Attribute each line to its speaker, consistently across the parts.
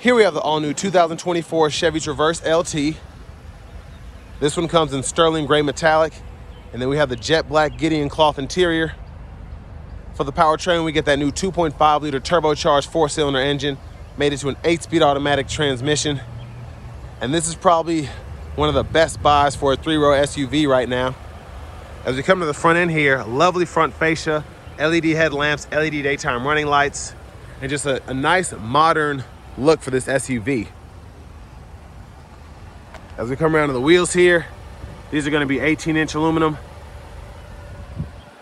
Speaker 1: Here we have the all-new 2024 Chevy Traverse LT. This one comes in sterling gray metallic, and then we have the jet black Gideon cloth interior. For the powertrain, we get that new 2.5 liter turbocharged 4-cylinder engine, made it to an 8-speed automatic transmission. And this is probably one of the best buys for a 3-row SUV right now. As we come to the front end here, lovely front fascia, LED headlamps, LED daytime running lights, and just a nice modern look for this SUV. As we come around to the wheels here, these are going to be 18-inch aluminum.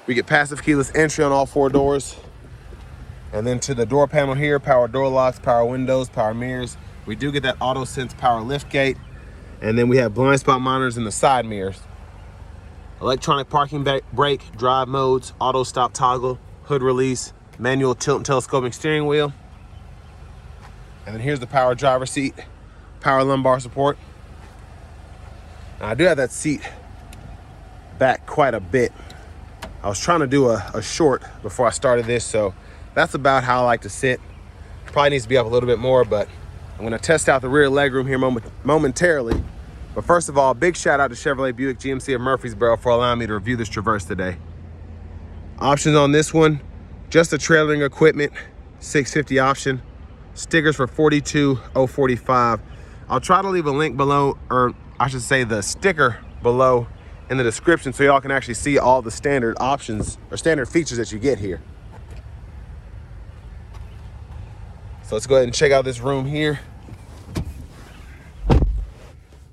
Speaker 1: We get passive keyless entry on all 4 doors. And then to the door panel here, power door locks, power windows, power mirrors. We do get that AUTOSENSE power liftgate. And then we have blind spot monitors in the side mirrors. Electronic parking brake, drive modes, auto stop toggle, hood release, manual tilt and telescoping steering wheel. And then here's the power driver seat, power lumbar support. Now I do have that seat back quite a bit. I was trying to do a short before I started this, so that's about how I like to sit. Probably needs to be up a little bit more, but I'm gonna test out the rear legroom here momentarily. But first of all, big shout out to Chevrolet Buick GMC of Murfreesboro for allowing me to review this Traverse today. Options on this one, just the trailering equipment, $650 option. Stickers for $42,045. I'll try to leave a link below, or I should say the sticker below in the description, so y'all can actually see all the standard options or standard features that you get here. So let's go ahead and check out this room here.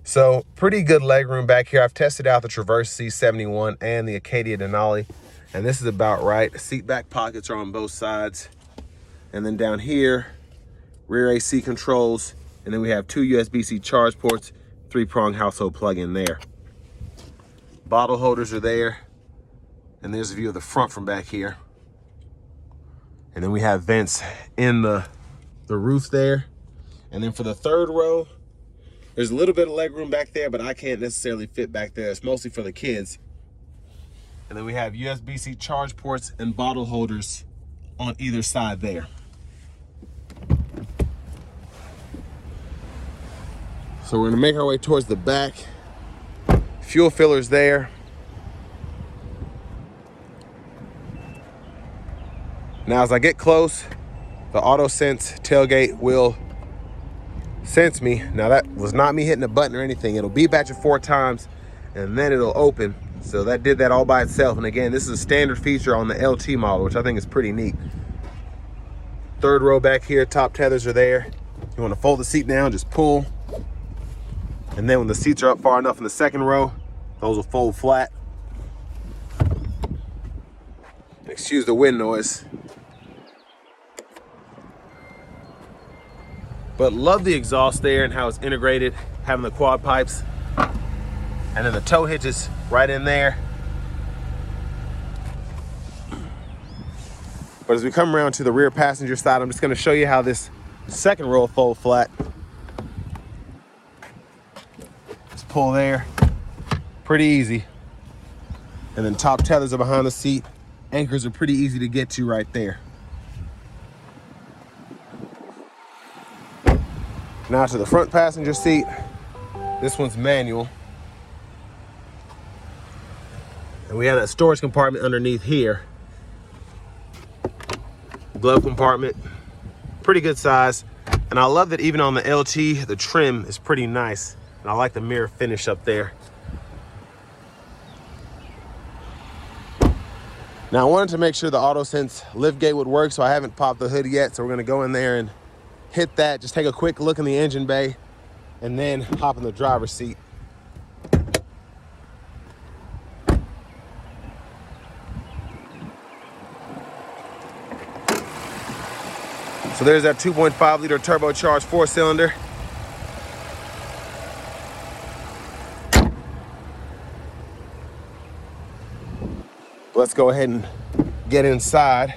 Speaker 1: So pretty good leg room back here. I've tested out the Traverse C71 and the Acadia Denali, and this is about right. Seat back pockets are on both sides. And then down here, rear AC controls, and then we have 2 USB-C charge ports, 3-prong household plug-in there. Bottle holders are there, and there's a view of the front from back here. And then we have vents in the roof there. And then for the 3rd row, there's a little bit of leg room back there, but I can't necessarily fit back there. It's mostly for the kids. And then we have USB-C charge ports and bottle holders on either side there. So we're gonna make our way towards the back. Fuel filler's there. Now as I get close, the AUTOSENSE tailgate will sense me. Now that was not me hitting a button or anything. It'll beep at you 4 times and then it'll open. So that did that all by itself. And again, this is a standard feature on the LT model, which I think is pretty neat. 3rd row back here, top tethers are there. You wanna fold the seat down, just pull. And then when the seats are up far enough in the 2nd row, those will fold flat. Excuse the wind noise. But love the exhaust there and how it's integrated, having the quad pipes. And then the tow hitches right in there. But as we come around to the rear passenger side, I'm just gonna show you how this 2nd row will fold flat. Just pull there, pretty easy. And then top tethers are behind the seat. Anchors are pretty easy to get to right there. Now to the front passenger seat. This one's manual. And we have that storage compartment underneath here. Glove compartment, pretty good size. And I love that even on the LT, the trim is pretty nice. And I like the mirror finish up there. Now I wanted to make sure the AUTOSENSE liftgate would work, so I haven't popped the hood yet. So we're gonna go in there and hit that, just take a quick look in the engine bay, and then hop in the driver's seat. So there's that 2.5 liter turbocharged 4-cylinder. Let's go ahead and get inside.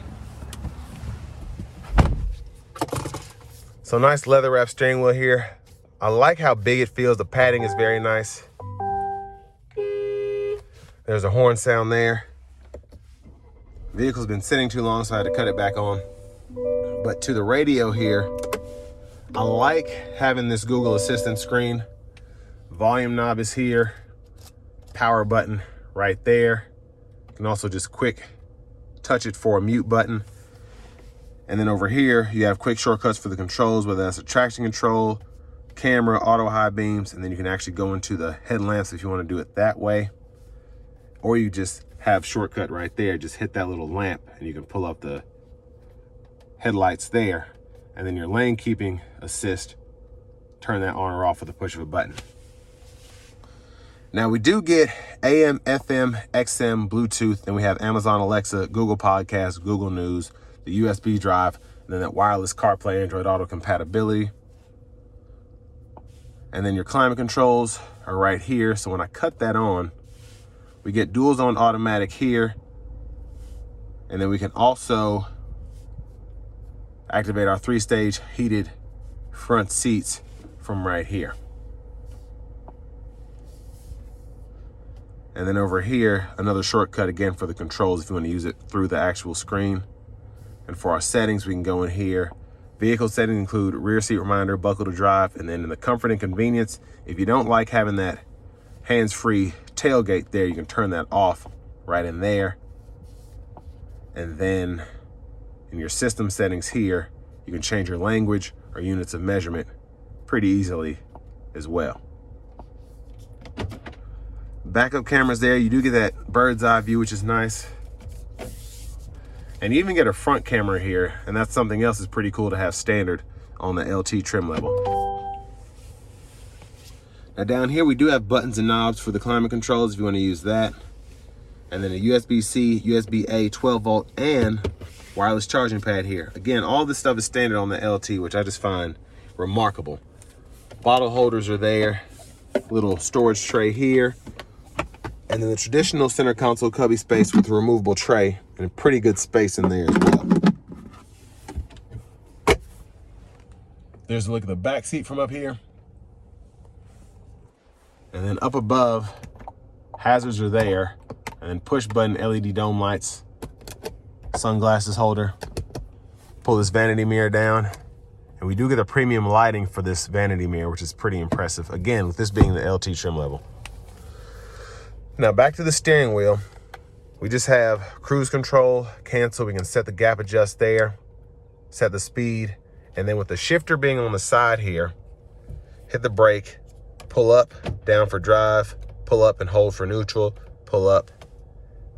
Speaker 1: So nice leather wrap steering wheel here. I like how big it feels. The padding is very nice. There's a horn sound there. Vehicle's been sitting too long, so I had to cut it back on. But to the radio here, I like having this Google Assistant screen. Volume knob is here, power button right there. You can also just quick touch it for a mute button. And then over here, you have quick shortcuts for the controls, whether that's a traction control, camera, auto high beams, and then you can actually go into the headlamps if you want to do it that way. Or you just have shortcut right there. Just hit that little lamp and you can pull up the headlights there. And then your lane keeping assist, turn that on or off with the push of a button. Now we do get AM, FM, XM, Bluetooth, and we have Amazon Alexa, Google Podcasts, Google News, the USB drive, and then that wireless CarPlay, Android Auto compatibility. And then your climate controls are right here. So when I cut that on, we get dual zone automatic here. And then we can also activate our 3-stage heated front seats from right here. And then over here, another shortcut again for the controls if you want to use it through the actual screen. And for our settings, we can go in here. Vehicle settings include rear seat reminder, buckle to drive, and then in the comfort and convenience, if you don't like having that hands-free tailgate there, you can turn that off right in there. And then in your system settings here, you can change your language or units of measurement pretty easily as well. Backup cameras there. You do get that bird's eye view, which is nice. And you even get a front camera here, and that's something else that's pretty cool to have standard on the LT trim level. Now down here, we do have buttons and knobs for the climate controls if you want to use that. And then a USB-C, USB-A, 12 volt, and wireless charging pad here. Again, all this stuff is standard on the LT, which I just find remarkable. Bottle holders are there, little storage tray here. And then the traditional center console cubby space with a removable tray and a pretty good space in there as well. There's a look at the back seat from up here. And then up above, hazards are there. And then push button LED dome lights, sunglasses holder. Pull this vanity mirror down. And we do get a premium lighting for this vanity mirror, which is pretty impressive. Again, with this being the LT trim level. Now back to the steering wheel. We just have cruise control, cancel. We can set the gap adjust there, set the speed. And then with the shifter being on the side here, hit the brake, pull up, down for drive, pull up and hold for neutral, pull up,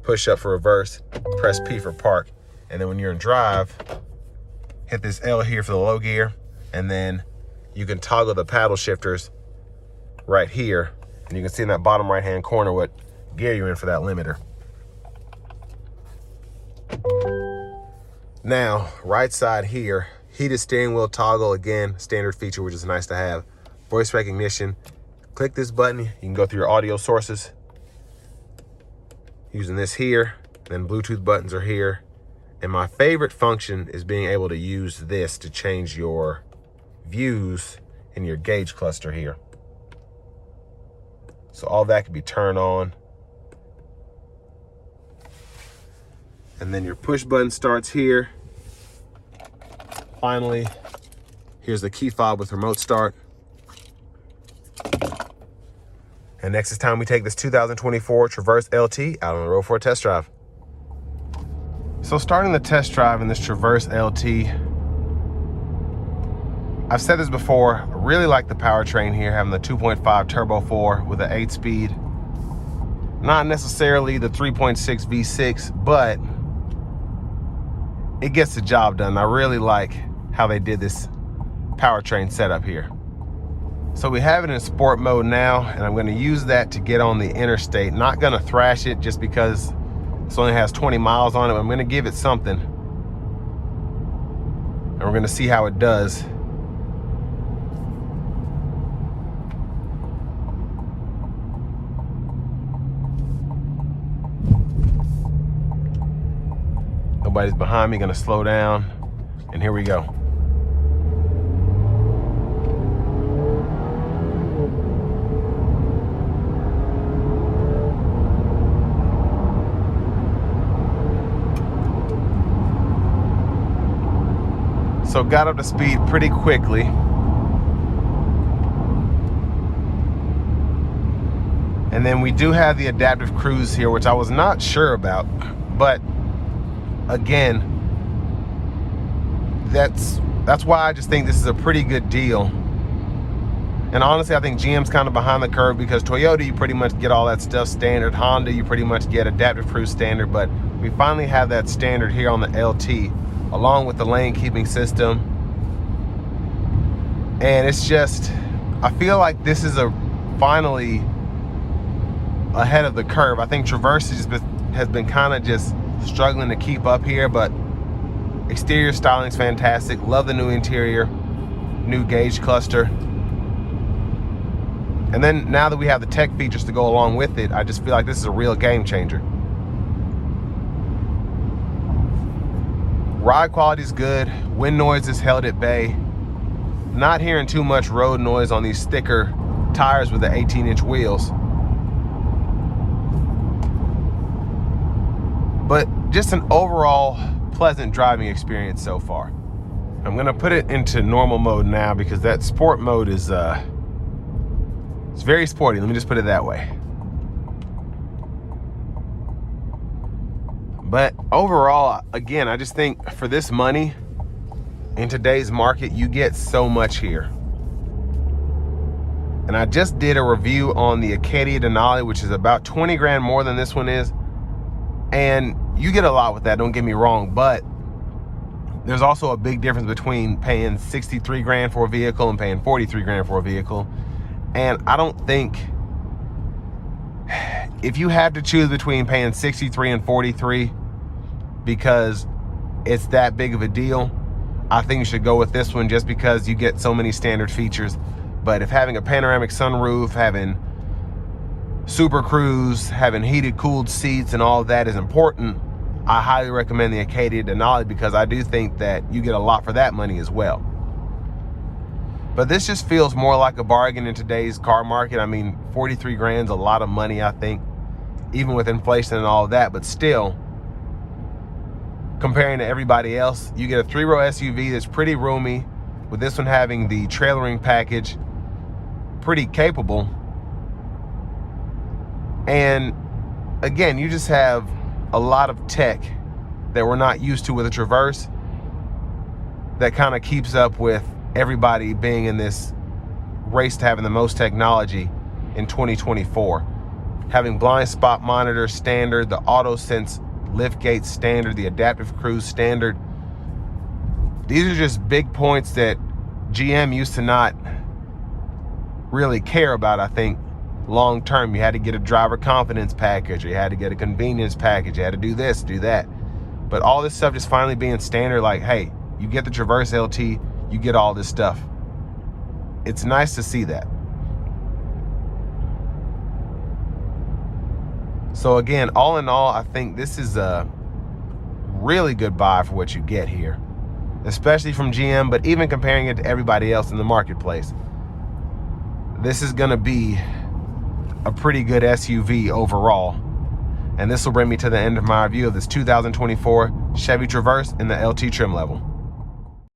Speaker 1: push up for reverse, press P for park. And then when you're in drive, hit this L here for the low gear. And then you can toggle the paddle shifters right here. And you can see in that bottom right-hand corner what gear you're in for that limiter. Now, right side here, heated steering wheel toggle, again, standard feature, which is nice to have. Voice recognition. Click this button, you can go through your audio sources using this here. Then Bluetooth buttons are here. And my favorite function is being able to use this to change your views in your gauge cluster here. So all that can be turned on. And then your push button starts here. Finally, here's the key fob with remote start. And next is time we take this 2024 Traverse LT out on the road for a test drive. So starting the test drive in this Traverse LT, I've said this before, I really like the powertrain here, having the 2.5 Turbo 4 with an 8-speed. Not necessarily the 3.6 V6, but it gets the job done. I really like how they did this powertrain setup here. So we have it in sport mode now, and I'm gonna use that to get on the interstate. Not gonna thrash it just because this only has 20 miles on it. I'm gonna give it something. And we're gonna see how it does. Nobody's behind me, gonna slow down, and here we go. So got up to speed pretty quickly. And then we do have the adaptive cruise here, which I was not sure about, but again, that's why I just think this is a pretty good deal. And honestly, I think GM's kind of behind the curve, because Toyota, you pretty much get all that stuff standard. Honda, you pretty much get adaptive cruise standard, but we finally have that standard here on the LT, along with the lane keeping system. And it's just, I feel like this is finally ahead of the curve. I think Traverse has been kind of just struggling to keep up here, but exterior styling is fantastic. Love the new interior, new gauge cluster. And then now that we have the tech features to go along with it, I just feel like this is a real game changer. Ride quality is good. Wind noise is held at bay. Not hearing too much road noise on these thicker tires with the 18-inch wheels. But just an overall pleasant driving experience so far. I'm gonna put it into normal mode now, because that sport mode is it's very sporty. Let me just put it that way. But overall, again, I just think for this money in today's market, you get so much here. And I just did a review on the Acadia Denali, which is about 20 grand more than this one is. And you get a lot with that, don't get me wrong, but there's also a big difference between paying 63 grand for a vehicle and paying 43 grand for a vehicle. And I don't think, if you have to choose between paying 63 and 43 because it's that big of a deal, I think you should go with this one, just because you get so many standard features. But if having a panoramic sunroof, having Super Cruise, having heated cooled seats and all of that is important, I highly recommend the Acadia Denali, because I do think that you get a lot for that money as well. But this just feels more like a bargain in today's car market. I mean, 43 grand's a lot of money, I think, even with inflation and all of that. But still, comparing to everybody else, you get a 3-row SUV that's pretty roomy, with this one having the trailering package, pretty capable. And again, you just have a lot of tech that we're not used to with a Traverse, that kind of keeps up with everybody being in this race to having the most technology in 2024. Having blind spot monitor standard, the AUTOSENSE liftgate standard, the adaptive cruise standard. These are just big points that GM used to not really care about. I think long term, you had to get a driver confidence package, or you had to get a convenience package, you had to do this, do that. But all this stuff just finally being standard, like, hey, you get the Traverse LT, you get all this stuff. It's nice to see that. So again, all in all, I think this is a really good buy for what you get here, especially from GM, but even comparing it to everybody else in the marketplace, this is gonna be a pretty good SUV overall. And this will bring me to the end of my review of this 2024 Chevy Traverse in the LT trim level.